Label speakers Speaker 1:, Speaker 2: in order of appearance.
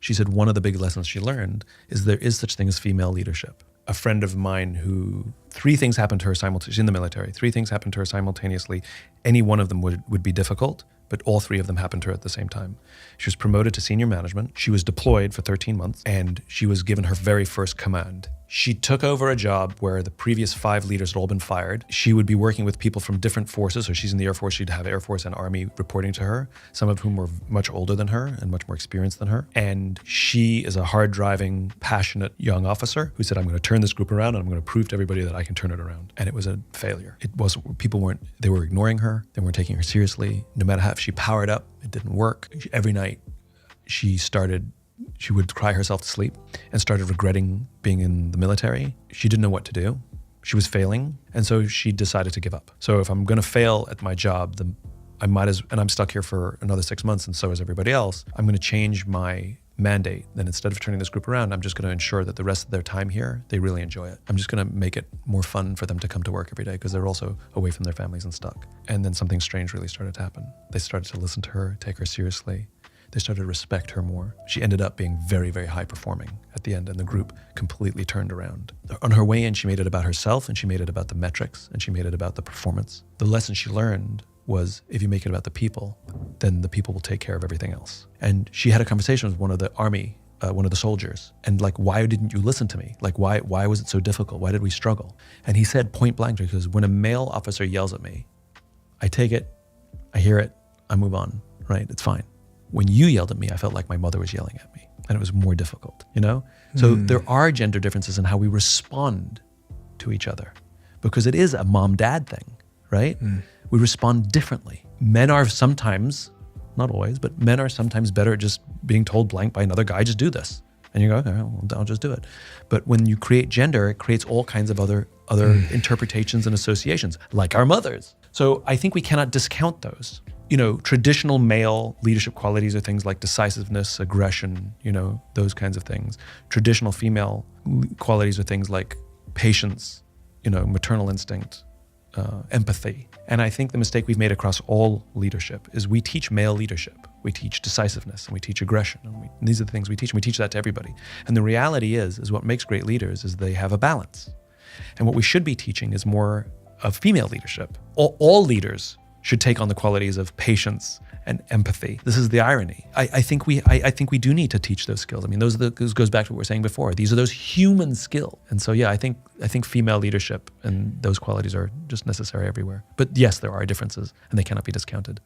Speaker 1: She said one of the big lessons she learned is there is such thing as female leadership. A friend of mine who 3 things happened to her simultaneously, she's in the military, 3 things happened to her simultaneously. Any one of them would be difficult, but all 3 of them happened to her at the same time. She was promoted to senior management. She was deployed for 13 months and she was given her very first command. She took over a job where the previous 5 leaders had all been fired. She would be working with people from different forces. So she's in the Air Force, she'd have Air Force and Army reporting to her, some of whom were much older than her and much more experienced than her. And she is a hard-driving, passionate young officer who said, I'm going to turn this group around and I'm going to prove to everybody that I can turn it around. And it was a failure. They were ignoring her. They weren't taking her seriously. No matter how, if she powered up, it didn't work. Every night she would cry herself to sleep and started regretting being in the military. She didn't know what to do. She was failing. And so she decided to give up. So if I'm going to fail at my job, then and I'm stuck here for another 6 months and so is everybody else, I'm going to change my mandate. Then instead of turning this group around, I'm just going to ensure that the rest of their time here, they really enjoy it. I'm just going to make it more fun for them to come to work every day because they're also away from their families and stuck. And then something strange really started to happen. They started to listen to her, take her seriously. They started to respect her more. She ended up being very, very high performing at the end, and the group completely turned around. On her way in, she made it about herself, and she made it about the metrics, and she made it about the performance. The lesson she learned was if you make it about the people, then the people will take care of everything else. And she had a conversation with one of the army, one of the soldiers, and like, why didn't you listen to me? Like, why was it so difficult? Why did we struggle? And he said point blank, because when a male officer yells at me, I take it, I hear it, I move on, right? It's fine. When you yelled at me, I felt like my mother was yelling at me and it was more difficult, you know? So there are gender differences in how we respond to each other because it is a mom-dad thing, right? We respond differently. Men are sometimes, not always, but men are sometimes better at just being told blank by another guy, just do this. And you go, okay, well, I'll just do it. But when you create gender, it creates all kinds of other interpretations and associations, like our mothers. So I think we cannot discount those. You know, traditional male leadership qualities are things like decisiveness, aggression, you know, those kinds of things. Traditional female qualities are things like patience, you know, maternal instinct, empathy. And I think the mistake we've made across all leadership is we teach male leadership. We teach decisiveness and we teach aggression. And these are the things we teach, and we teach that to everybody. And the reality is what makes great leaders is they have a balance. And what we should be teaching is more of female leadership. All leaders should take on the qualities of patience and empathy. This is the irony. I think we do need to teach those skills. I mean, this goes back to what we were saying before. These are those human skills. And so, yeah, I think female leadership and those qualities are just necessary everywhere. But yes, there are differences and they cannot be discounted.